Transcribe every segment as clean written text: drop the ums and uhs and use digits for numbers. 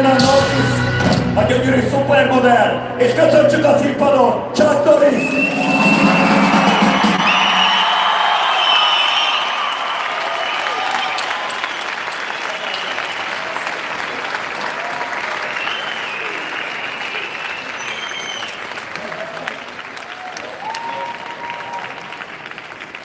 Norisz, a gyönyörű szupermodell, és köszöntsük a színpadon, Csák Norisz!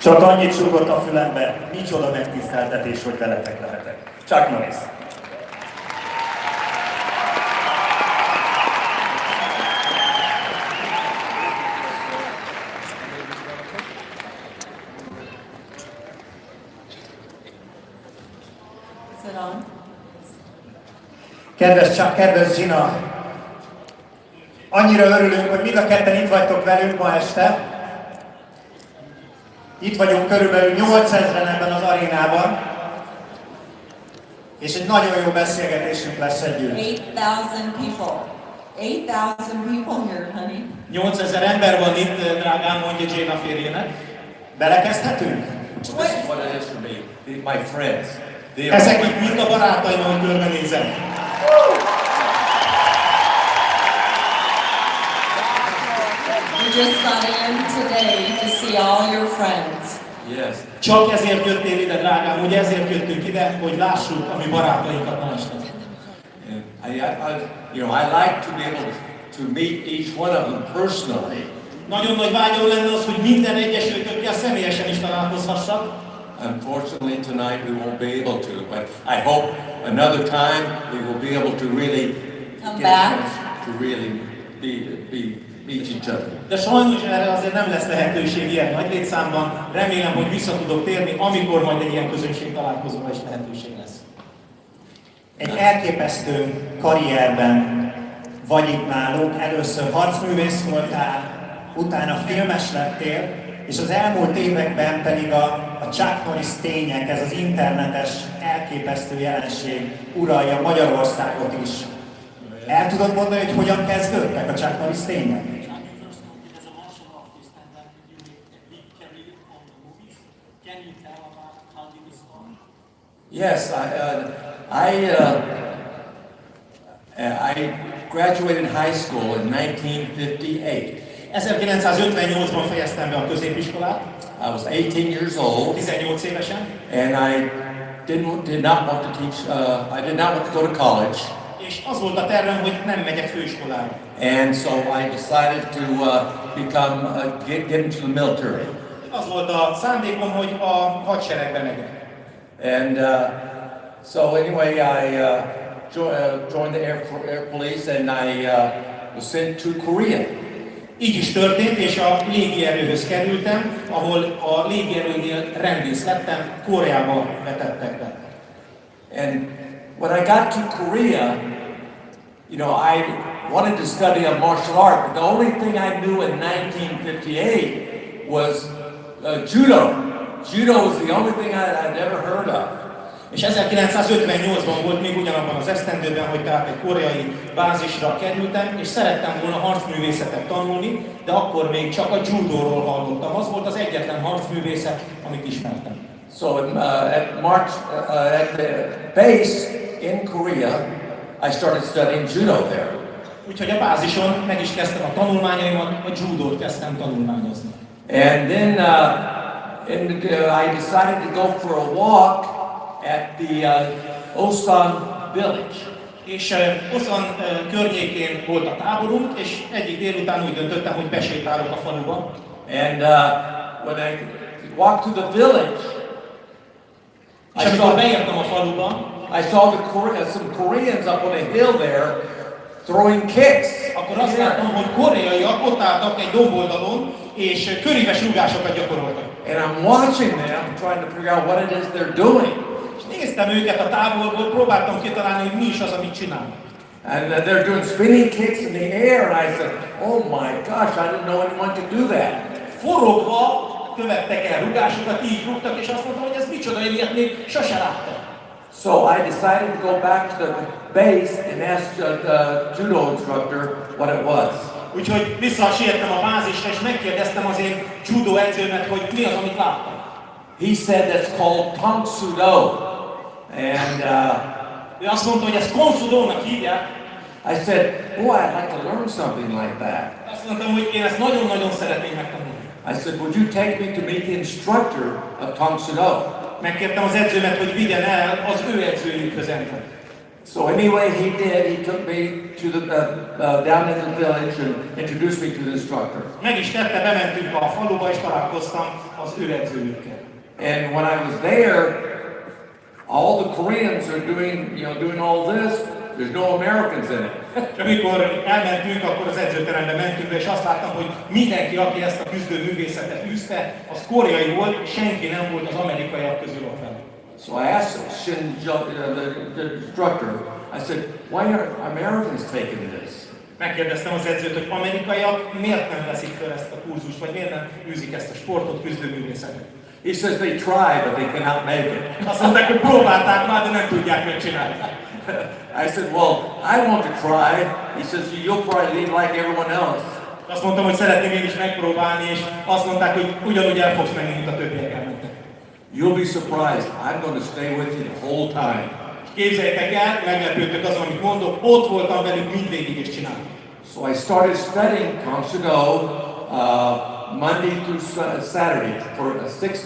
Csak annyit súgott a fülembe, micsoda megtiszteltetés, hogy veletek lehetek. Csák Norisz. Kedves Csák, kedves Gina! Annyira örülünk, hogy mind a ketten itt vagytok velünk ma este. Itt vagyunk körülbelül 8000-en ebben az arénában. És egy nagyon jó beszélgetésünk lesz együtt. 8,000 people. 8,000 people here, honey. 8000 ember van itt, drágám, mondja Gina férjének. Belekezdhetünk? This is what it is for me. My friends. Ezek itt mind a barátaim, ahogy körbenézem. You just got in today to see all your friends. Yes. Csak ezért jöttél ide, drágám, ugye ezért jöttünk ide, hogy lássuk a mi barátainkat ma este. I like to be able to meet each one of them personally. Nagyon nagy vágyam lenne az, hogy minden egyesültökkel személyesen is találkozhassak. Unfortunately, tonight we won't be able to, but I hope another time we will be able to really come back to really meet each other. De sajnos erre azért nem lesz lehetőség ilyen nagy létszámban. Remélem, hogy vissza tudok térni, amikor majd egy ilyen közönség találkozóra is lehetőség lesz. Egy elképesztő karrierben vagy itt nálunk. Először harcművész voltál, utána filmes lettél, és az elmúlt években pedig a Csák Norisz tények, ez az internetes elképesztő jelenség uralja Magyarországot is. El tudod mondani, hogy hogyan kezdődtek a Csák Norisz tények? Yes, I graduated high school in 1958. 1958-ban fejeztem be a középiskolát. I was 18 years old. 18 évesen. And I did not want to teach. I did not want to go to college. És az volt a tervem, hogy nem megyek főiskolára. And so I decided to get into the military. Az volt a szándékom, hogy a hadseregbe megyek. And so anyway, I joined the Air Police and I was sent to Korea. Így is történt, és a légierőhöz kerültem, ahol a légierőnél rendész lettem, Koreába vetettek be. And when I got to Korea, you know, I wanted to study a martial art, but the only thing I knew in 1958 was judo. Judo was the only thing I'd ever heard of. És 1958-ban volt még ugyanabban az esztendőben, hogy tehát egy koreai bázisra kerültem, és szerettem volna harcművészetet tanulni, de akkor még csak a judóról hallottam. Az volt az egyetlen harcművészet, amit ismertem. So at the base in Korea, I started studying judo there. Úgyhogy a bázison meg is kezdtem a tanulmányaimat, a judót kezdtem tanulmányozni. And then I decided to go for a walk at the Osan village. És Osan környékén volt a táborunk, és egyik délután úgy döntöttem, hogy besétálok a faluba. And when I walked to the village, És amikor beértem a faluba, I saw some Koreans up on a hill there throwing kicks. akkor azt láttam, hogy koreaiak ott álltak egy domboldalon, és köríves rúgásokat gyakoroltak. And I'm watching them, trying to figure out what it is they're doing. És néztem őket a távolból, próbáltam kitalálni, hogy mi is az, amit csinálnak. And they're doing spinning kicks in the air, and I said, oh my gosh, I didn't know anyone could do that. Forogva követtek el rúgásokat, így rúgtak, és azt mondtam, hogy ez micsoda, én ilyet még sose láttam. So I decided to go back to the base and ask the judo instructor what it was. Úgyhogy visszasiettem a bázisra, és megkérdeztem az én judo edzőmet, hogy mi az, amit láttam. He said that's called Tang Sudo. And Ő azt mondta, hogy ezt Konsudónak hívják. I said, boy, I'd like to learn something like that. Azt mondtam, hogy én ezt nagyon-nagyon szeretném megtanulni. I said, would you take me to meet the instructor of Tang Sudo? Megkértem az edzőmet, hogy vigyen el az ő edzőjükhöz engem. So anyway, he did. He took me to the down in the village and introduced me to the instructor. Meg is tette, bementünk a faluba, és találkoztam az ő edzőjükkel. And when I was there, all the Koreans are doing all this. There's no Americans in it. És amikor elmentünk, akkor az edzőterembe mentünk be, és azt láttam, hogy mindenki, aki ezt a küzdő művészetet űzte, az koreai volt, senki nem volt az amerikaiak közül ott vele. So I asked the instructor, I said, why aren't Americans taking this? Megkérdeztem az edzőt, hogy amerikaiak miért nem veszik fel ezt a kurzust, vagy miért nem űzik ezt a sportot, küzdőművészetet. He says they tried, but they cannot make it. Azt mondták, hogy próbálták már, de nem tudják megcsinálni. I said, well, I want to try. He says, you'll probably leave like everyone else. Azt mondtam, hogy szeretném én is megpróbálni, és azt mondták, hogy ugyanúgy el fogsz menni, mint a többiek elmentek. You'll be surprised. I'm going to stay with you the whole time. Képzeljétek el, meglepődtök azon, amit mondok, ott voltam velük mindvégig és csináltam. So I started studying Tang Sudo Monday through Saturday for 6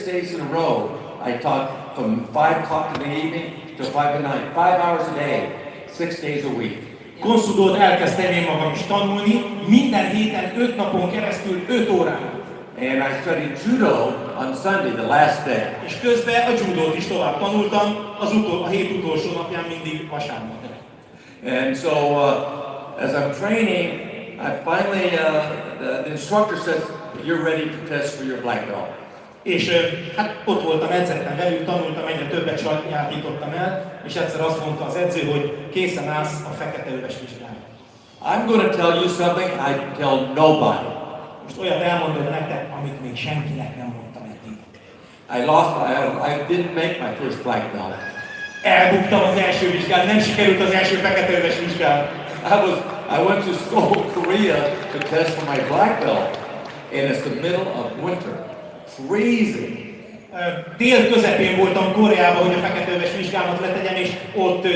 days in a row. I taught from 5 o'clock in the evening to 5 at night, 5 hours a day, 6 days a week. Konszudót elkezdtem én magam is tanulni, minden héten 5 napon keresztül 5 órán. And I studied judo on Sunday, the last day. És közben a judót is tovább tanultam, a hét utolsó napján mindig vasárnap. And so as I'm training, I finally, the instructor says, you're ready to test for your black belt. És hát ott voltam, edzettem velük, tanultam, egyre többet sajátítottam el, és egyszer azt mondta az edző, hogy készen állsz a fekete öves vizsgára. I'm going to tell you something I tell nobody. Most olyat elmondom nektek, amit még senkinek nem mondtam eddig. I didn't make my first black belt. Elbuktam az első vizsgán, nem sikerült az első fekete öves vizsgán. I went to Seoul, Korea to test for my black belt, and it's the middle of winter. Freezing. Tél közepén voltam Koreában, hogy a fekete öves vizsgámat letegyem, és ott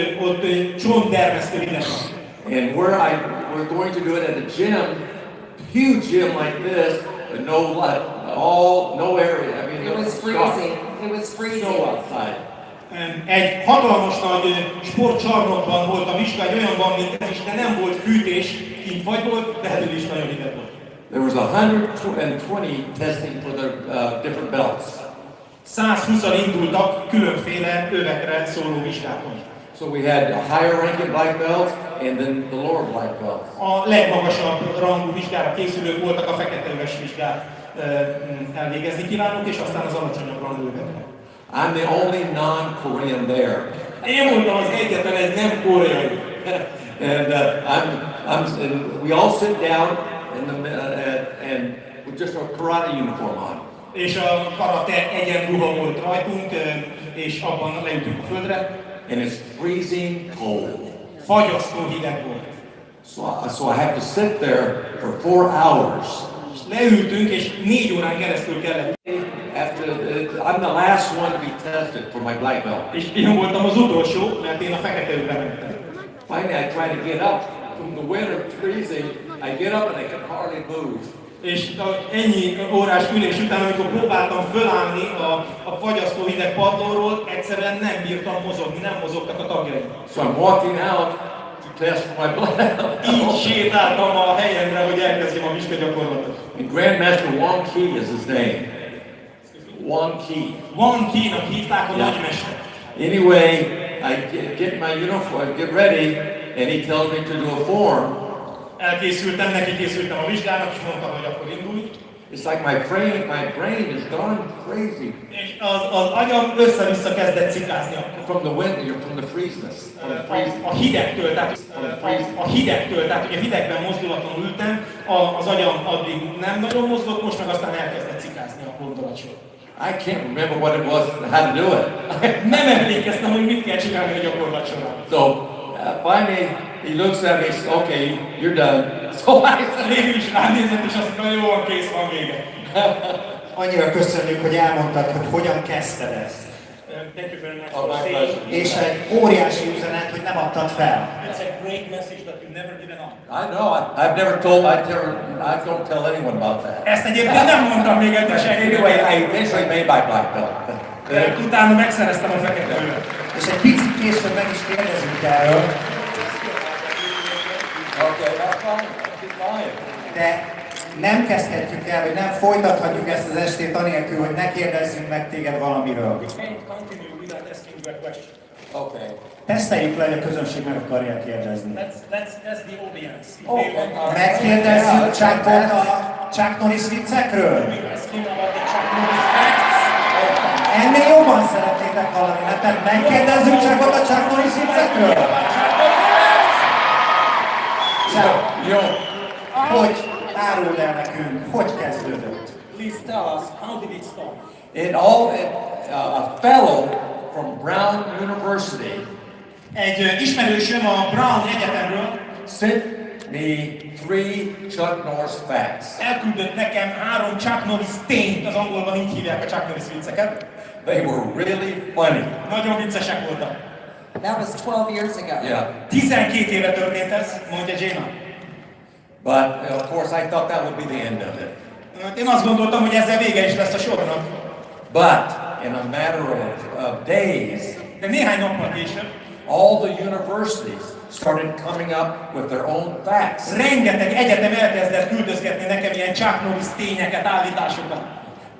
csontdermesztő hideg van. And we're going to do it at a gym, huge gym like this, but no area. I mean, It was freezing. It was freezing. Snow outside. Egy hatalmas nagy sportcsarnokban volt a vizsga, egy olyanban, mint ez is, de nem volt fűtés, kint vagy volt, de belül is nagyon hideg volt. There was 120 testing for the different belts. 120-an indultak különféle övekre szóló vizsgákon. So we had a higher ranking black belts and then the lower black belts. A legmagasabb rangú vizsgára készülők voltak a feketeöves vizsgát elvégezni kívánok, és aztán az alacsonyabb rangú övekre. I'm the only non-Korean there. Én voltam az egyetlen egy nem koreai. And we all sit down and with just a karate uniform on. És a karate egyenruha volt rajtunk, és abban leültünk a földre. And it's freezing cold. Fagyasztó hideg volt. So I have to sit there for 4 hours. És leültünk, és 4 órán keresztül kellett. I'm the last one to be tested for my black belt. És én voltam az utolsó, mert én a fekete övre mentem. Finally, I try to get up from the winter freezing. I get up and I can hardly move. És ennyi órás ülés után, amikor próbáltam fölállni a fagyasztó hideg padlóról, egyszerűen nem bírtam mozogni, nem mozogtak a tagjaim. So I'm walking out to test for my blood. Így sétáltam a helyemre, hogy elkezdjem a vizsgagyakorlatot. And Grandmaster Wong Ki is his name. Wong Ki. Wong Ki-nak hívták a nagymester. Anyway, I get my uniform, get ready, and he tells me to do a form. Elkészültem, neki készültem a vizsgának, és mondtam, hogy akkor indulj. It's like my brain is gone crazy. És az agyam össze-vissza kezdett cikázni akkor. From the wind, from the freeziness. A hidegtől, tehát hogy a hidegben mozdulatlanul ültem, az agyam addig nem nagyon mozgott, most meg aztán elkezdett cikázni a gondolatsor. I can't remember what it was, how to do it. Nem emlékeztem, hogy mit kell csinálni a gyakorlat során. So finally he looks at me and says, okay, you're done. So I Végül is ránézett, és azt mondta, jó, van, kész, van vége. Annyira köszönjük, hogy elmondtad, hogy hogyan kezdted ezt. Thank you very much Oh, for my saying. pleasure. És egy óriási üzenet, hogy nem adtad fel. It's a great message that you never given up. I know, I don't tell anyone about that. Ezt egyébként nem mondtam még egyszer Anyway, senkinek. I eventually made my black belt. Utána megszereztem a fekete övet. És egy picit később meg is kérdezünk erről, Okay, that's fine. That's fine. de nem kezdhetjük el, vagy nem folytathatjuk ezt az estét anélkül, hogy ne kérdezzünk meg téged valamiről. We can't continue without asking you a question. Okay. Teszteljük le, hogy a közönség meg akarja kérdezni. That's the audience. If Oh, they want to Megkérdezzük Csakot a Csák Norisz viccekről? ask him about the Czech Norisz facts. Ennél jobban szeretnétek hallani, ne? Tehát megkérdezzük Csakot a Csák Norisz viccekről? Csák, You know, hogy áruld el nekünk, hogy kezdődött? Please tell us, how did it start? a fellow from Brown University Egy ismerősöm a Brown Egyetemről sent me 3 Chuck Norris facts. elküldött nekem 3 Chuck Norisz tényt, az angolban így hívják a Chuck Norisz vicceket. They were really funny. Nagyon viccesek voltak. That was 12 years ago. Yeah. 12 éve történt ez, mondja Jana. But of course, I thought that would be the end of it. Én azt gondoltam, hogy ezzel vége is lesz a sornak. But in a matter of days, De néhány nappal később all the universities started coming up with their own facts. rengeteg egyetem elkezdett küldözgetni nekem ilyen Chuck Norisz tényeket, állításokat.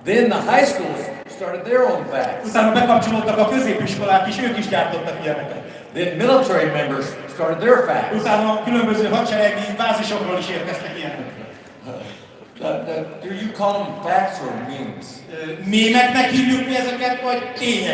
Then the high schools started their own facts. Utána bekapcsolódtak a középiskolák is, ők is gyártottak ilyeneket. Then military members started their facts. Utána a különböző hadseregi bázisokról is érkeztek ilyenek. Do you call them facts or memes? Mémeknek hívjuk mi ezeket, vagy tények?